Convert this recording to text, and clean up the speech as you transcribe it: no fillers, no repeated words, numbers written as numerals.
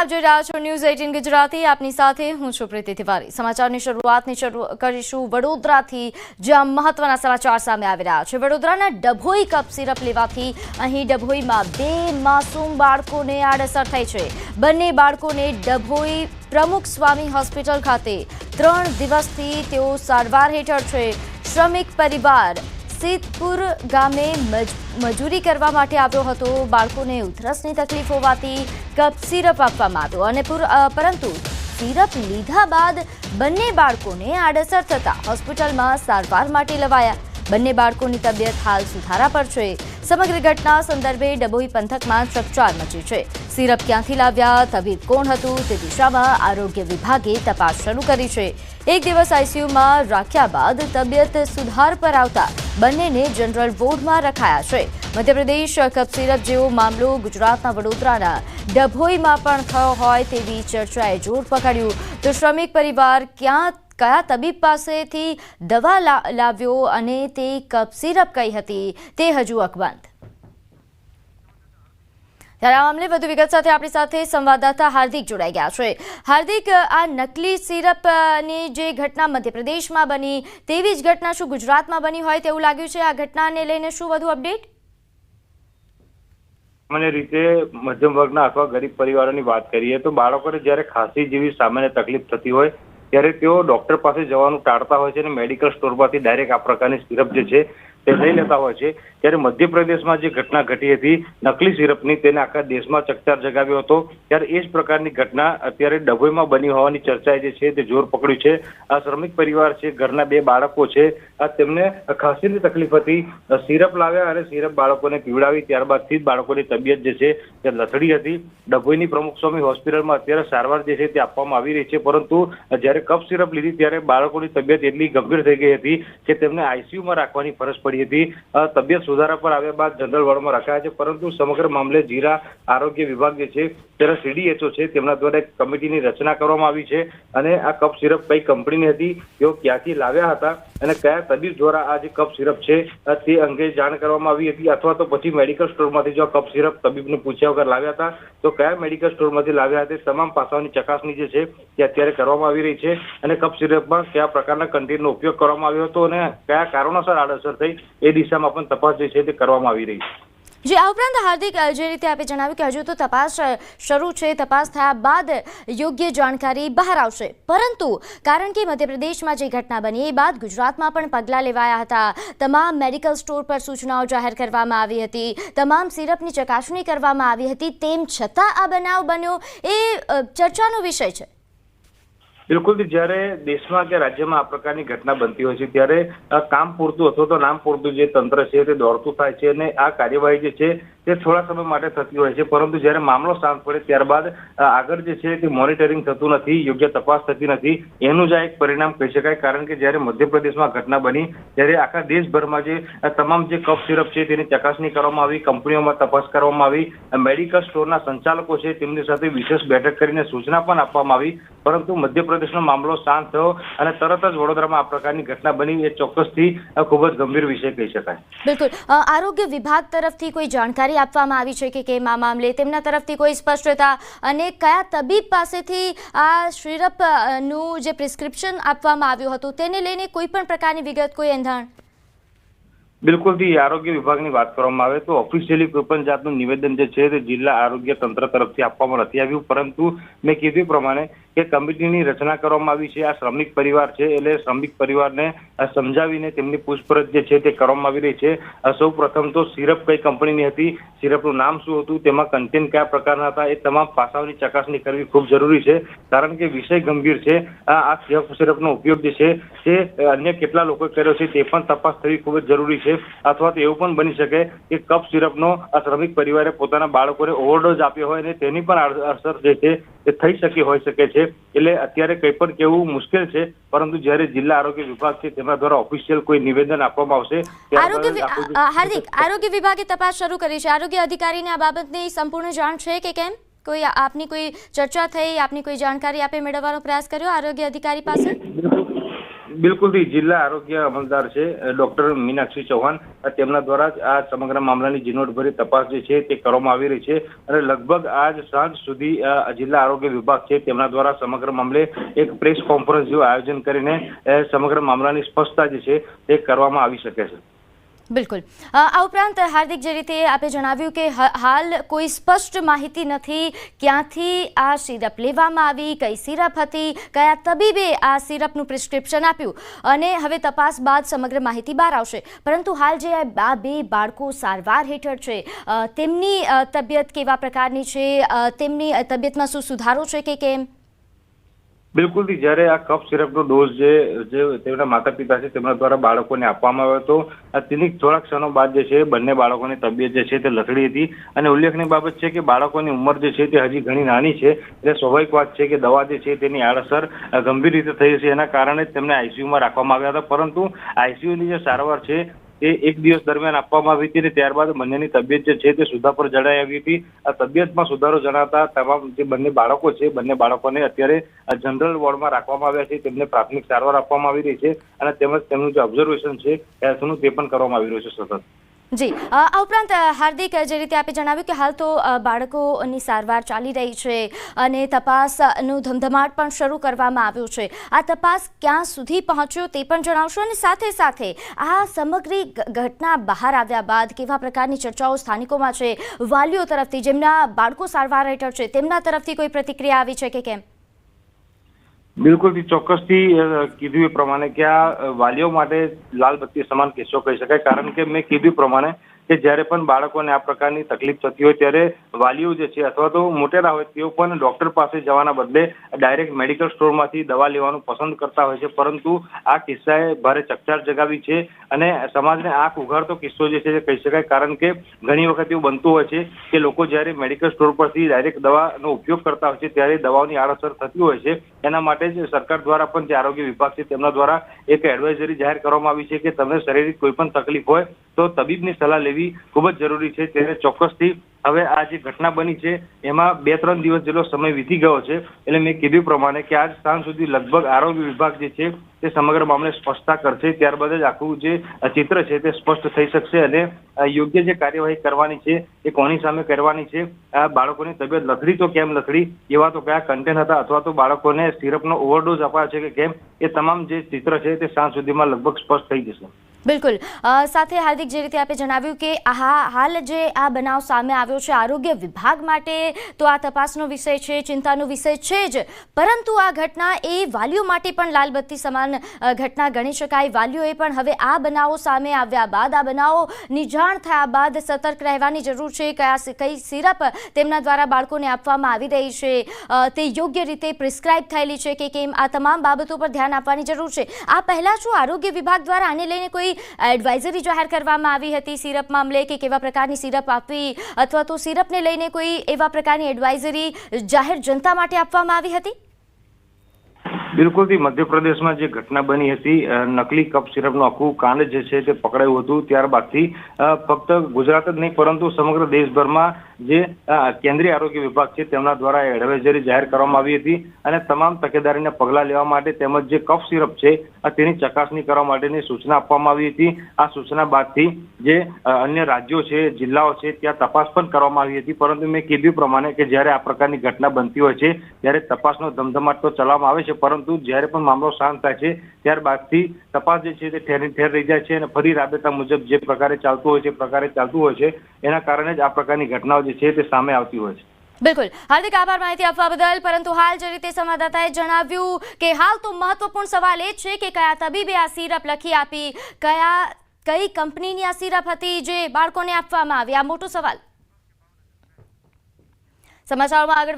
આપ જોઈ રહ્યા છો ન્યૂઝ 18 ગુજરાતી। આપની સાથે હું છું પ્રીતિ તિવારી। સમાચારની શરૂઆત કરીશું વડોદરાથી, જ્યાં મહત્વના સમાચાર સામે આવી રહ્યા છે। વડોદરાના ડભોઈ કપ સિરપ લેવાથી અહીં ડભોઈમાં 2 માસૂમ બાળકોને આડઅસર થઈ છે। બંને બાળકોને ડભોઈ પ્રમુખ સ્વામી હોસ્પિટલ ખાતે 3 દિવસથી તેઓ સારવાર હેઠળ છે। શ્રમિક પરિવાર સિદ્ધપુર ગામે મજૂરી કરવા માટે આવ્યો હતો। બાળકોને ઉધરસની તકલીફ હોવાથી કપ સિરપ આપવામાં આવ્યો અને પરંતુ સિરપ લીધા બાદ બંને બાળકોને આડઅસર થતા હોસ્પિટલમાં સારવાર માટે લવાયા। બંને બાળકોની તબિયત હાલ સુધારા પર છે। સમગ્ર ઘટના સંદર્ભે ડભોઈ પંથકમાં ચકચાર મચી છે। સિરપ ક્યાંથી લાવ્યા, તબીબ કોણ હતું તે દિશામાં આરોગ્ય વિભાગે તપાસ શરૂ કરી છે। 1 દિવસ આઈસીયુમાં રાખ્યા બાદ તબિયત સુધાર પર આવતા બંનેને જનરલ વોર્ડમાં રખાયા છે। મધ્યપ્રદેશ કપ સિરપ જેવો મામલો ગુજરાતના વડોદરાના ડભોઈમાં પણ થયો હોય તેવી ચર્ચાએ જોર પકડ્યું। તો શ્રમિક પરિવાર કયા તબીબ પાસેથી દવા લાવ્યો અને તે કપ સિરપ કઈ હતી તે હજુ અકબંધ। ત્યારે આ મામલે વધુ વિગત સાથે આપણી સાથે સંવાદદાતા હાર્દિક જોડાઈ ગયા છે। હાર્દિક, આ નકલી સિરપની જે ઘટના મધ્યપ્રદેશમાં બની તેવી જ ઘટના શું ગુજરાતમાં બની હોય તેવું લાગ્યું છે? આ ઘટનાને લઈને શું વધુ અપડેટ? સામાન્ય રીતે મધ્યમ વર્ગના અથવા ગરીબ પરિવારોની વાત કરીએ તો બાળકોને જ્યારે ખાંસી જેવી સામાન્ય તકલીફ થતી હોય ત્યારે તેઓ ડોક્ટર પાસે જવાનું ટાળતા હોય છે અને મેડિકલ સ્ટોરમાંથી ડાયરેક્ટ આ પ્રકારની સિરપ જે છે તે લઈ લેતા હોય છે। ત્યારે મધ્યપ્રદેશમાં જે ઘટના ઘટી હતી નકલી સિરપની, તેને આખા દેશમાં ચકચાર જગાવ્યો હતો। ત્યારે એ જ પ્રકારની ઘટના અત્યારે ડભોઈમાં બની હોવાની ચર્ચાએ જે છે તે જોર પકડ્યું છે। આ શ્રમિક પરિવાર છે, ઘરના 2 બાળકો છે, આ તેમને ખાંસીની તકલીફ હતી, સિરપ લાવ્યા અને સિરપ બાળકોને પીવડાવી, ત્યારબાદથી જ બાળકોની તબિયત જે છે તે લથડી હતી। ડભોઈની પ્રમુખ સ્વામી હોસ્પિટલમાં અત્યારે સારવાર જે છે તે આપવામાં આવી રહી છે, પરંતુ જ્યારે કફ સિરપ લીધી ત્યારે બાળકોની તબિયત એટલી ગંભીર થઈ ગઈ હતી કે તેમને આઈસીયુમાં રાખવાની ફરજ પડી હતી। તબિયત સુધારા પર આવ્યા બાદ જનરલ વોર્ડમાં રખાયા છે, પરંતુ સમગ્ર મામલે જીરા આરોગ્ય વિભાગ જે છે તેના સીડીએચઓ છે તેમના દ્વારા એક કમિટીની રચના કરવામાં આવી છે અને આ કપ સિરપ કઈ કંપનીની હતી, તેઓ ક્યાંથી લાવ્યા હતા અને કયા તબીબ દ્વારા આ જે કપ સિરપ છે તે અંગે જાણ કરવામાં આવી હતી, અથવા તો પછી મેડિકલ સ્ટોરમાંથી જો કપ સિરપ તબીબને પૂછ્યા વગર લાવ્યા હતા તો કયા મેડિકલ સ્ટોરમાંથી લાવ્યા હતા, તમામ પાસાઓની ચકાસણી જે છે તે અત્યારે કરવામાં આવી રહી છે અને કપ સિરપમાં કયા પ્રકારના કન્ટેનનો ઉપયોગ કરવામાં આવ્યો હતો અને કયા કારણોસર આડઅસર થઈ એ દિશામાં પણ તપાસ જે છે તે કરવામાં આવી રહી છે। જી, આ ઉપરાંત હાર્દિક, જે રીતે આપે જણાવ્યું કે હજુ તો તપાસ શરૂ છે, તપાસ થયા બાદ યોગ્ય જાણકારી બહાર આવશે, પરંતુ કારણ કે મધ્યપ્રદેશમાં જે ઘટના બની એ બાદ ગુજરાતમાં પણ પગલાં લેવાયા હતા। તમામ મેડિકલ સ્ટોર પર સૂચનાઓ જાહેર કરવામાં આવી હતી, તમામ સિરપની ચકાસણી કરવામાં આવી હતી, તેમ છતાં આ બનાવ બન્યો એ ચર્ચાનો વિષય છે। બિલકુલ, જ્યારે દેશમાં કે રાજ્યમાં આ પ્રકારની ઘટના બનતી હોય છે ત્યારે કામ પૂરતું અથવા તો નામ પૂરતું જે તંત્ર છે તે દોડતું થાય છે અને આ કાર્યવાહી જે છે તે થોડા સમય માટે થતી હોય છે, પરંતુ જ્યારે મામલો શાંત પડે ત્યારબાદ આગળ જે છે તે મોનિટરિંગ થતું નથી, યોગ્ય તપાસ થતી નથી। એનું જ આ એક પરિણામ કહી શકાય, કારણ કે જ્યારે મધ્યપ્રદેશમાં ઘટના બની ત્યારે આખા દેશભરમાં જે તમામ જે કફ સિરપ છે તેની ચકાસણી કરવામાં આવી, કંપનીઓમાં તપાસ કરવામાં આવી, મેડિકલ સ્ટોરના સંચાલકો છે તેમની સાથે વિશેષ બેઠક કરીને સૂચના પણ આપવામાં આવી, પરંતુ મધ્યપ્રદેશનો મામલો શાંત થયો અને તરત જ વડોદરામાં આ પ્રકારની ઘટના બની। એ ચોક્કસથી ખૂબ જ ગંભીર વિષય કહી શકાય। બિલકુલ, આરોગ્ય વિભાગ તરફથી કોઈ જાણકારી આપવામાં આવી છે કે કેમ આ મામલે, તેમના તરફથી કોઈ સ્પષ્ટતા અને કયા તબીબ પાસેથી આ સિરપનું જે પ્રિસ્ક્રિપ્શન આપવામાં આવ્યું હતું તેને લઈને કોઈ પણ પ્રકારની વિગત, કોઈ એંધાણ? બિલકુલથી આરોગ્ય વિભાગની વાત કરવામાં આવે તો ઓફિશિયલી કોઈ પણ જાતનું નિવેદન જે છે તે જિલ્લા આરોગ્ય તંત્ર તરફથી આપવામાં નથી આવ્યું, પરંતુ મેં કીધું પ્રમાણે કે કમિટીની રચના કરવામાં આવી છે। આ શ્રમિક પરિવાર છે એટલે શ્રમિક પરિવારને સમજાવીને તેમની પૂછપરછ જે છે તે કરવામાં આવી રહી છે। સૌ પ્રથમ તો સિરપ કઈ કંપનીની હતી, સિરપનું નામ શું હતું, તેમાં કન્ટેન્ટ કયા પ્રકારના હતા, એ તમામ પાસાઓની ચકાસણી કરવી ખૂબ જરૂરી છે, કારણ કે વિષય ગંભીર છે। આ સિરપનો ઉપયોગ જે છે તે અન્ય કેટલા લોકોએ કર્યો છે તે પણ તપાસ થવી ખૂબ જ જરૂરી છે, અથવા તો એવું પણ બની શકે કે કફ સિરપનો આ શ્રમિક પરિવારે પોતાના બાળકોને ઓવરડોઝ આપ્યો હોય અને તેની પણ અસર જે છે તે થઈ શકી હોઈ શકે છે। એટલે અત્યારે કંઈ પણ કહેવું મુશ્કેલ છે, પરંતુ જ્યારે જિલ્લા આરોગ્ય વિભાગ છે તેમના દ્વારા ઓફિશિયલ કોઈ નિવેદન આપવામાં આવશે। હાર્દિક, આરોગ્ય વિભાગે તપાસ શરૂ કરી છે, આરોગ્ય અધિકારીને આ બાબતની સંપૂર્ણ જાણ છે કે કેમ? કોઈ આપની કોઈ ચર્ચા થઈ, આપની કોઈ જાણકારી આપે મેળવવાનો પ્રયાસ કર્યો આરોગ્ય અધિકારી પાસે? બિલકુલથી જિલ્લા આરોગ્ય અમલદાર છે ડોક્ટર મીનાક્ષી ચૌહાણ તેમના દ્વારા જ આ સમગ્ર મામલાની ઝીણવટભરી તપાસ જે છે તે કરવામાં આવી રહી છે અને લગભગ આજ સાંજ સુધી જિલ્લા આરોગ્ય વિભાગ છે તેમના દ્વારા સમગ્ર મામલે એક પ્રેસ કોન્ફરન્સ જેવું આયોજન કરીને સમગ્ર મામલાની સ્પષ્ટતા જે છે તે કરવામાં આવી શકે છે। બિલકુલ આ ઉપરાંત હાર્દિક, જે રીતે આપે જણાવ્યું કે હાલ કોઈ સ્પષ્ટ માહિતી નથી ક્યાંથી આ સિરપ લેવામાં આવી, કઈ સિરપ હતી, કયા તબીબે આ સિરપનું પ્રિસ્ક્રિપ્શન આપ્યું અને હવે તપાસ બાદ સમગ્ર માહિતી બહાર આવશે। પરંતુ હાલ જે આ બે બાળકો સારવાર હેઠળ છે તેમની તબિયત કેવા પ્રકારની છે, તેમની તબિયતમાં શું સુધારો છે કે કેમ? બિલકુલથી જ્યારે આ કફ સિરપનો ડોઝ જે તેમના માતા પિતા છે તેમના દ્વારા બાળકોને આપવામાં આવ્યો હતો તેની થોડા ક્ષણો બાદ જે છે બંને બાળકોની તબિયત જે છે તે લથડી હતી અને ઉલ્લેખનીય બાબત છે કે બાળકોની ઉંમર જે છે તે હજી ઘણી નાની છે એટલે સ્વાભાવિક વાત છે કે દવા જે છે તેની આડઅસર ગંભીર રીતે થઈ છે, એના કારણે જ તેમને આઈસીયુમાં રાખવામાં આવ્યા હતા। પરંતુ આઈસીયુની જે સારવાર છે તે એક દિવસ દરમિયાન આપવામાં આવી હતી અને ત્યારબાદ બંનેની તબિયત જે છે તે સુધાર પર જણાઈ આવી હતી। આ તબિયતમાં સુધારો જણાતા તમામ જે બંને બાળકો છે બંને બાળકોને અત્યારે જનરલ વોર્ડમાં રાખવામાં આવ્યા છે, તેમને પ્રાથમિક સારવાર આપવામાં આવી રહી છે અને તેમજ તેમનું જે ઓબ્ઝર્વેશન છે હેલ્થનું તે પણ કરવામાં આવી રહ્યું છે સતત। જી આ ઉપરાંત હાર્દિક, જે રીતે આપે જણાવ્યું કે હાલ તો બાળકોની સારવાર ચાલી રહી છે અને તપાસનું ધમધમાટ પણ શરૂ કરવામાં આવ્યું છે, આ તપાસ ક્યાં સુધી પહોંચ્યો તે પણ જણાવશો અને સાથે સાથે આ સમગ્ર ઘટના બહાર આવ્યા બાદ કેવા પ્રકારની ચર્ચાઓ સ્થાનિકોમાં છે, વાલીઓ તરફથી જેમના બાળકો સારવાર હેઠળ છે તેમના તરફથી કોઈ પ્રતિક્રિયા આવી છે કે કેમ? બિલકુલથી ચોક્કસથી કીધું એ પ્રમાણે કે આ વાલીઓ માટે લાલ બત્તી સમાન કિસ્સો કહી શકાય, કારણ કે મેં કીધું પ્રમાણે કે જ્યારે પણ બાળકોને આ પ્રકારની તકલીફ થતી હોય ત્યારે વાલીઓ જે છે અથવા તો મોટેરા હોય તેઓ પણ ડોક્ટર પાસે જવાના બદલે ડાયરેક્ટ મેડિકલ સ્ટોરમાંથી દવા લેવાનું પસંદ કરતા હોય છે। પરંતુ આ કિસ્સાએ ભારે ચકચાર જગાવી છે અને સમાજને આંખ ઉઘાડતો કિસ્સો જે છે તે કહી શકાય, કારણ કે ઘણી વખત એવું બનતું હોય છે કે લોકો જ્યારે મેડિકલ સ્ટોર પરથી ડાયરેક્ટ દવાનો ઉપયોગ કરતા હોય છે ત્યારે દવાઓની આડઅસર થતી હોય છે। એના માટે જ સરકાર દ્વારા પણ જે આરોગ્ય વિભાગ છે તેમના દ્વારા એક એડવાઇઝરી જાહેર કરવામાં આવી છે કે તમને શારીરિક કોઈ પણ તકલીફ હોય તો તબીબની સલાહ લેવી ખૂબ જ જરૂરી છે। ત્યારે ચોક્કસથી હવે આ જે ઘટના બની છે એમાં 2-3 દિવસ જેટલો સમય વીતી ગયો છે, એટલે મેં કીધું પ્રમાણે કે આજ સાંજ સુધી લગભગ આરોગ્ય વિભાગ જે છે તે સમગ્ર મામલે સ્પષ્ટતા કરશે, ત્યારબાદ જ આખું જે ચિત્ર છે તે સ્પષ્ટ થઈ શકશે અને યોગ્ય જે કાર્યવાહી કરવાની છે એ કોની સામે કરવાની છે, આ બાળકોની તબિયત લથડી તો કેમ લથડી, એવા તો કયા કન્ટેન્ટ હતા અથવા તો બાળકોને સિરપનો ઓવરડોઝ અપાયો છે કે કેમ, એ તમામ જે ચિત્ર છે તે સાંજ સુધીમાં લગભગ સ્પષ્ટ થઈ જશે। બિલકુલ સાથે હાર્દિક, જે રીતે આપે જણાવ્યું કે હાલ જે આ બનાવ સામે આવ્યો છે આરોગ્ય વિભાગ માટે તો આ તપાસનો વિષય છે, ચિંતાનો વિષય છે જ, પરંતુ આ ઘટના એ વાલીઓ માટે પણ લાલબત્તી સમાન ઘટના ગણી શકાય। વાલીઓએ પણ હવે આ બનાવો સામે આવ્યા બાદ, આ બનાવોની જાણ થયા બાદ સતર્ક રહેવાની જરૂર છે। કઈ સિરપ તેમના દ્વારા બાળકોને આપવામાં આવી રહી છે, તે યોગ્ય રીતે પ્રિસ્ક્રાઇબ થયેલી છે કે કેમ, આ તમામ બાબતો પર ધ્યાન આપવાની જરૂર છે। આ પહેલાં શું આરોગ્ય વિભાગ દ્વારા આને લઈને કોઈ એડવાઇઝરી જાહેર કરવામાં આવી હતી સિરપ મામલે કે કેવા પ્રકારની સિરપ આપવી, અથવા તો સિરપને લઈને કોઈ એવા પ્રકારની એડવાઇઝરી જાહેર જનતા માટે આપવામાં આવી હતી? બિલકુલથી મધ્યપ્રદેશમાં જે ઘટના બની હતી, નકલી કફ સિરપનું આખું કાંડ જે છે તે પકડાયું હતું, ત્યારબાદથી ફક્ત ગુજરાત જ નહીં પરંતુ સમગ્ર દેશભરમાં જે કેન્દ્રીય આરોગ્ય વિભાગ છે તેમના દ્વારા એડવાઇઝરી જાહેર કરવામાં આવી હતી અને તમામ તકેદારીના પગલાં લેવા માટે તેમજ જે કફ સિરપ છે તેની ચકાસણી કરવા માટેની સૂચના આપવામાં આવી હતી। આ સૂચના બાદથી જે અન્ય રાજ્યો છે, જિલ્લાઓ છે ત્યાં તપાસ પણ કરવામાં આવી હતી, પરંતુ મેં કીધું પ્રમાણે કે જ્યારે આ પ્રકારની ઘટના બનતી હોય છે ત્યારે તપાસનો ધમધમાટ તો ચલાવવામાં આવે છે, પરંતુ જ્યારે પણ મામલો શાંત થાય છે ત્યારબાદથી તપાસ જે છે તે ઠેર રહી જાય છે અને ફરી રાબેતા મુજબ જે પ્રકારે ચાલતું હોય છે પ્રકારે ચાલતું હોય છે, એના કારણે જ આ પ્રકારની ઘટનાઓ જે છે તે સામે આવતી હોય છે। બિલકુલ હાર્દિક, આભાર માહિતી આપવા બદલ। પરંતુ હાલ જે રીતે સંવાદદાતાએ જણાવ્યું કે હાલ તો મહત્વપૂર્ણ સવાલ એ છે કે કયા તબીબે આ સિરપ લખી આપી, કઈ કંપનીની આ સિરપ હતી જે બાળકોને આપવામાં આવી, આ મોટો સવાલ। સમાચારોમાં આગળ